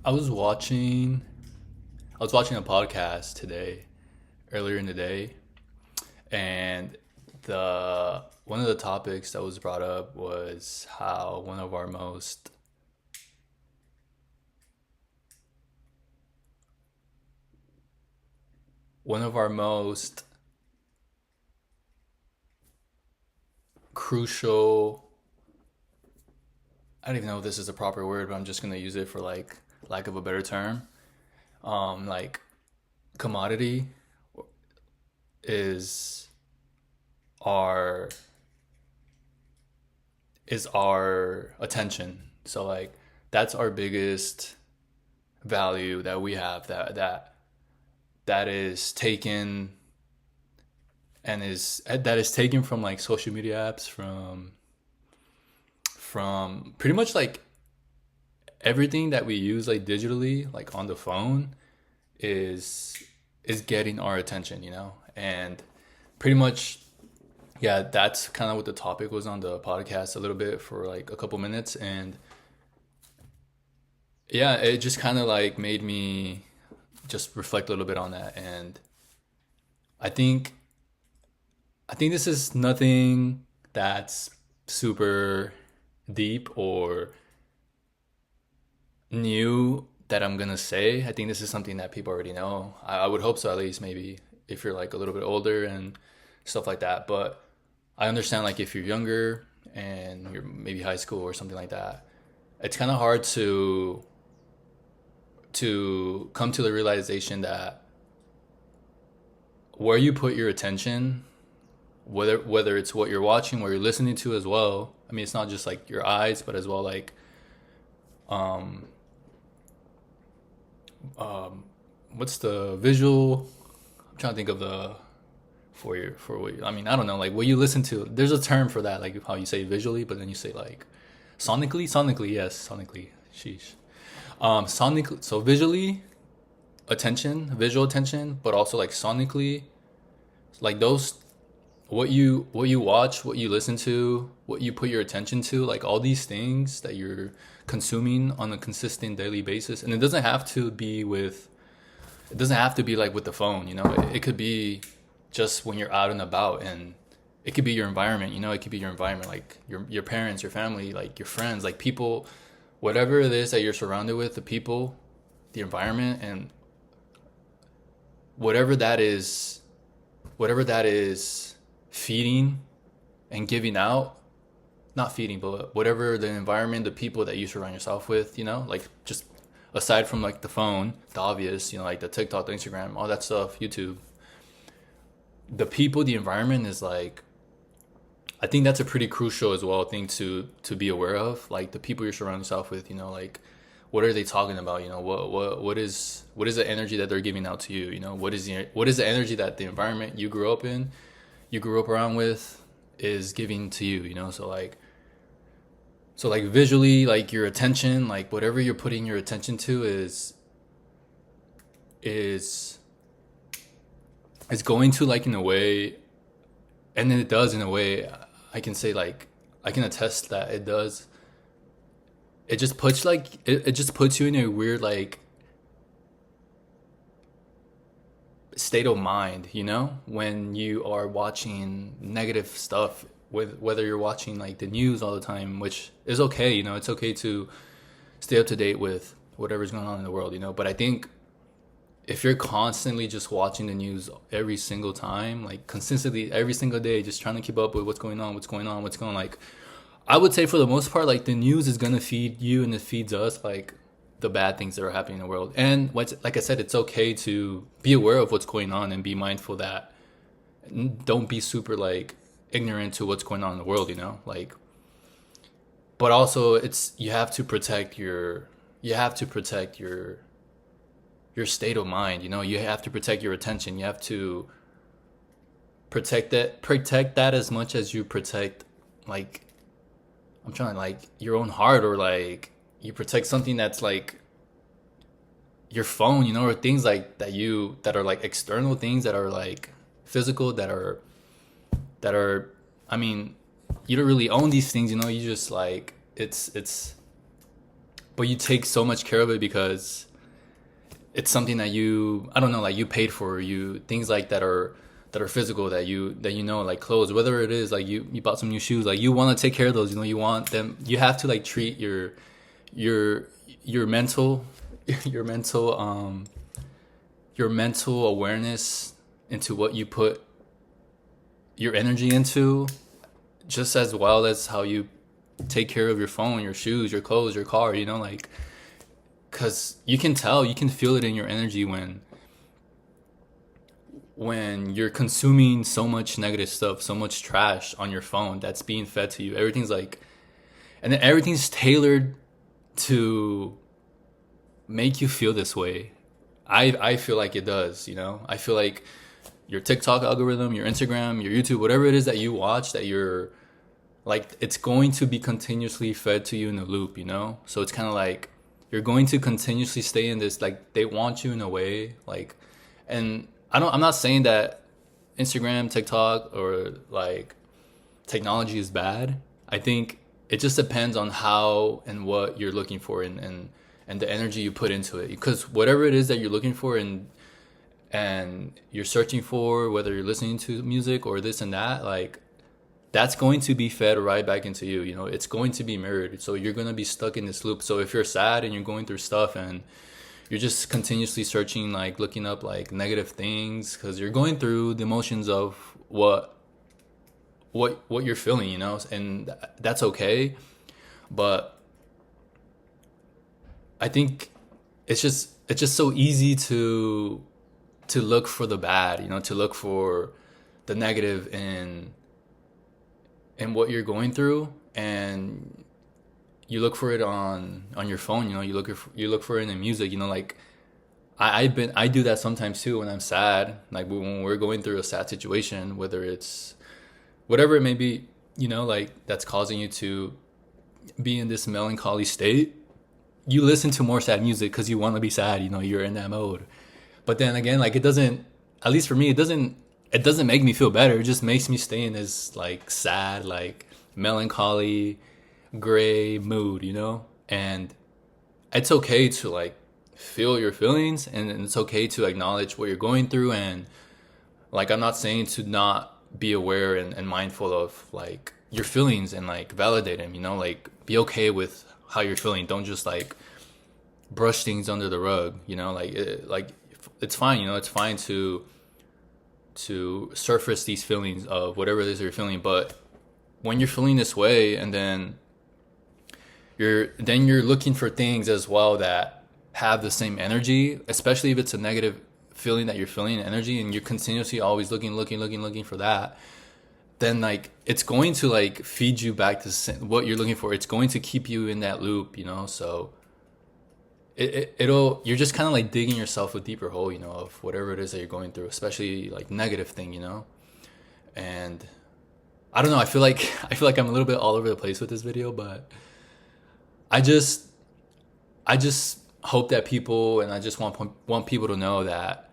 I was watching I was watching a podcast today, earlier in the day, and the one of the topics that was brought up was how one of our most crucial, I don't even know if this is a proper word, but I'm just gonna use it for like lack of a better term. Like commodity is our is our attention. So like that's our biggest value that we have, that is taken and is taken from like social media apps, from pretty much like everything that we use like digitally, like on the phone, is is getting our attention, and pretty much, yeah, that's kind of what the topic was on the podcast a little bit for like a couple minutes. And yeah, it just kind of like made me just reflect a little bit on that. And I think I think this is nothing that's super deep or new that I'm gonna say. I think this is something that people already know. I would hope so, at least maybe if you're like a little bit older and stuff like that. But I understand like if you're younger and you're maybe high school or something like that, it's kind of hard to come to the realization that where you put your attention, whether it's what you're watching, what you're listening to as well. I mean, it's not just like your eyes, but as well like um what's the visual? I'm trying to think of the for what I mean. I don't know, like what you listen to. There's a term for that, like how you say visually, but then you say like sonically. Yes, sonically. Sheesh. Sonically, so visually, visual attention, but also like sonically, like those, what you watch, what you listen to, what you put your attention to, like all these things that you're consuming on a consistent daily basis. And it doesn't have to be like with the phone, it could be just when you're out and about. And it could be your environment, it could be your environment, like your parents, your family, like your friends, like people, whatever it is that you're surrounded with, the people, the environment, and whatever that is, whatever that is feeding and giving out, not feeding, but whatever the environment, the people that you surround yourself with, like just aside from like the phone, the obvious, like the TikTok, the Instagram, all that stuff, YouTube, the people, the environment is like, I think that's a pretty crucial as well thing to be aware of. Like the people you're surrounding yourself with, like what are they talking about? What is the energy that they're giving out to you? What is the energy that the environment you grew up around with, is giving to you? So like visually, like your attention, like whatever you're putting your attention to is is going to, like, in a way, and then it does in a way. I can say, like, I can attest that it does. It just puts you in a weird, like, state of mind, when you are watching negative stuff, with whether you're watching like the news all the time, which is okay. It's okay to stay up to date with whatever's going on in the world. But I think if you're constantly just watching the news every single time, like consistently every single day, just trying to keep up with what's going on, like, I would say for the most part, like the news is gonna feed you and it feeds us like the bad things that are happening in the world. And like I said, it's okay to be aware of what's going on and be mindful that don't be super like ignorant to what's going on in the world, like. But also, it's you have to protect your state of mind. You have to protect your attention. You have to protect that as much as you protect, like, I'm trying, like, your own heart, or like you protect something that's like your phone, or things like that are like external things that are like physical, that are I mean, you don't really own these things. You just like, it's but you take so much care of it because it's something that you, I don't know, like you paid for, you things like that are physical, that you know, like clothes, whether it is like you bought some new shoes, like you want to take care of those, you know, you want them, you have to like treat your mental your mental your mental awareness into what you put your energy into, just as well as how you take care of your phone, your shoes, your clothes, your car, you know, like, because you can tell, you can feel it in your energy when you're consuming so much negative stuff, so much trash on your phone that's being fed to you. Everything's like, and then everything's tailored to make you feel this way. I feel like it does, you know? I feel like your TikTok algorithm, your Instagram, your YouTube, whatever it is that you watch, that you're like, it's going to be continuously fed to you in a loop, you know? So it's kind of like you're going to continuously stay in this, like, they want you in a way, like, and I'm not saying that Instagram, TikTok, or like technology is bad. I think it just depends on how and what you're looking for, and the energy you put into it. Because whatever it is that you're looking for and you're searching for, whether you're listening to music or this and that, like, that's going to be fed right back into you. You know, it's going to be mirrored. So you're going to be stuck in this loop. So if you're sad and you're going through stuff and you're just continuously searching, like looking up like negative things, because you're going through the emotions of what you're feeling, you know, and that's okay. But I think it's just so easy to look for the bad, you know, to look for the negative in what you're going through, and you look for it on your phone, you know, you look for it in music, you know, like I do that sometimes too when I'm sad, like when we're going through a sad situation, whether it's whatever it may be, you know, like that's causing you to be in this melancholy state. You listen to more sad music because you want to be sad, you know, you're in that mode. But then again, like it doesn't, at least for me, it doesn't make me feel better. It just makes me stay in this like sad, like melancholy, gray mood, you know? And it's okay to like feel your feelings, and it's okay to acknowledge what you're going through. And like, I'm not saying to not be aware and mindful of like your feelings and like validate them, you know, like be okay with how you're feeling. Don't just like brush things under the rug, you know, like it's fine, you know, it's fine to surface these feelings of whatever it is you're feeling. But when you're feeling this way, and then you're looking for things as well that have the same energy, especially if it's a negative feeling that you're feeling, energy, and you're continuously always looking for that, then like it's going to like feed you back to what you're looking for. It's going to keep you in that loop, you know. So it'll, you're just kind of like digging yourself a deeper hole, you know, of whatever it is that you're going through, especially like negative thing, you know. And I don't know, I feel like I'm a little bit all over the place with this video, but I just hope that people, and I just want people to know that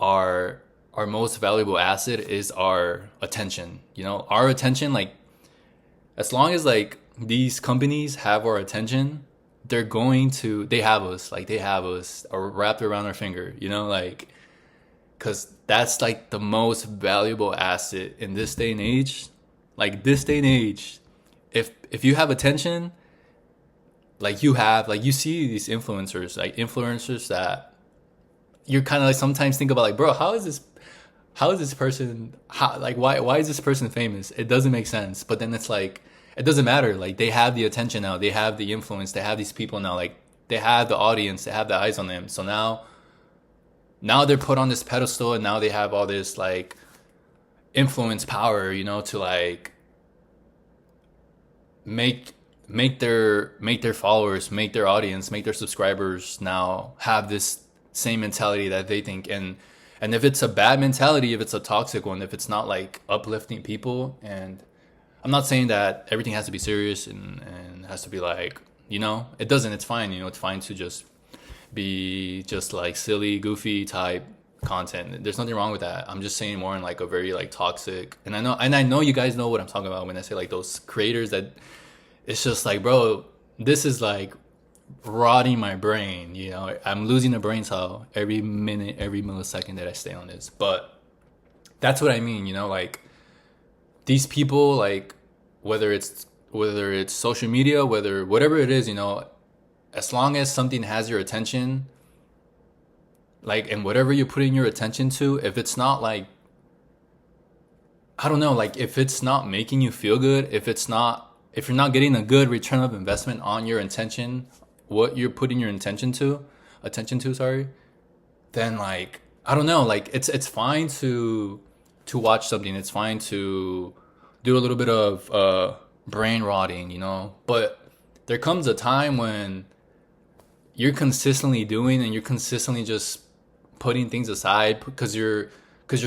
our most valuable asset is our attention. You know, our attention, like as long as like these companies have our attention, they have us wrapped around our finger, you know, like, because that's like the most valuable asset in this day and age. Like this day and age, if you have attention, like you see these influencers that you're kind of like sometimes think about, like, bro, how is this person, why is this person famous? It doesn't make sense. But then it's like, it doesn't matter. Like they have the attention now, they have the influence, they have these people now, like they have the audience, they have the eyes on them. So now they're put on this pedestal, and now they have all this like influence power, you know, to like make their followers, make their audience, make their subscribers now have this same mentality that they think. And if it's a bad mentality, if it's a toxic one, if it's not like uplifting people, and I'm not saying that everything has to be serious and has to be like, you know, it doesn't, it's fine, you know, it's fine to just be just like silly, goofy type content. There's nothing wrong with that. I'm just saying more in like a very like toxic, and I know you guys know what I'm talking about when I say like those creators that it's just like, bro, this is like rotting my brain. You know, I'm losing a brain cell every minute, every millisecond that I stay on this. But that's what I mean. You know, like these people, like whether it's social media, whether whatever it is, you know, as long as something has your attention, like, and whatever you're putting your attention to, if it's not like, I don't know, like if it's not making you feel good, if you're not getting a good return of investment on your intention, what you're putting your attention to, sorry, then like, I don't know, like it's fine to watch something. It's fine to do a little bit of brain rotting, you know, but there comes a time when you're consistently doing and you're consistently just putting things aside because you're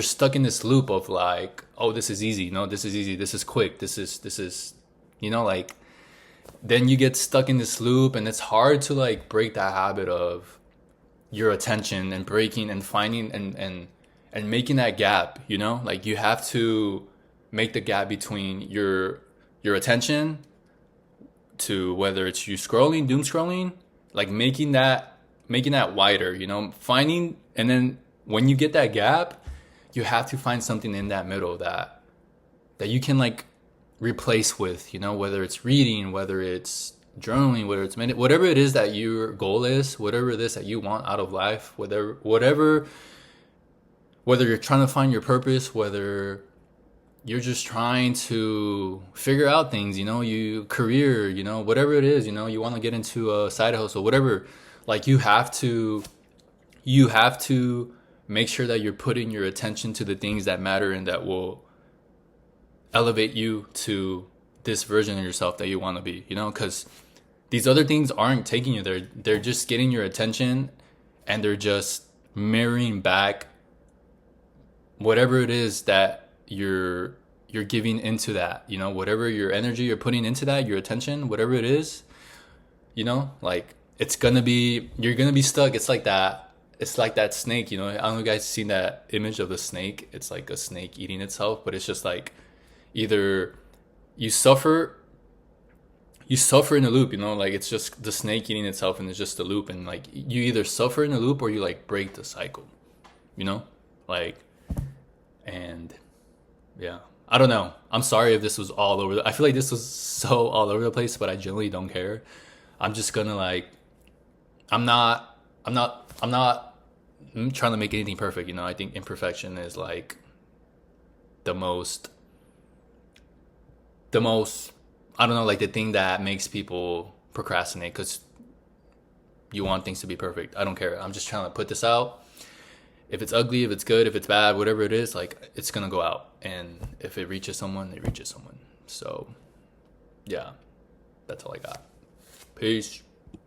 stuck in this loop of like, oh, this is easy, no, this is easy, this is quick, this is you know, like, then you get stuck in this loop and it's hard to like break that habit of your attention and breaking and finding and making that gap, you know, like you have to make the gap between your attention to whether it's you scrolling, doom scrolling, like making that wider, you know, finding, and then when you get that gap, you have to find something in that middle that you can like replace with, you know, whether it's reading, whether it's journaling, whether it's whatever it is that your goal is, whatever it is that you want out of life, whether you're trying to find your purpose, whether you're just trying to figure out things, you know, you career, you know, whatever it is, you know, you want to get into a side hustle, whatever, like you have to make sure that you're putting your attention to the things that matter and that will elevate you to this version of yourself that you want to be, you know, because these other things aren't taking you there. They're just getting your attention and they're just mirroring back whatever it is that you're giving into that, you know, whatever your energy you're putting into that, your attention, whatever it is, you know, like you're gonna be stuck. It's like that snake, you know. I don't know if you guys seen that image of the snake. It's like a snake eating itself, but it's just like either you suffer in a loop, you know, like it's just the snake eating itself and it's just a loop, and like you either suffer in a loop or you like break the cycle, you know, like, and yeah, I don't know. I'm sorry if this was all over. I feel like this was so all over the place, but I generally don't care. I'm just gonna like, I'm not trying to make anything perfect. You know, I think imperfection is like the most, I don't know, like the thing that makes people procrastinate because you want things to be perfect. I don't care. I'm just trying to put this out. If it's ugly, if it's good, if it's bad, whatever it is, like it's gonna go out. And if it reaches someone, it reaches someone. So yeah, that's all I got. Peace.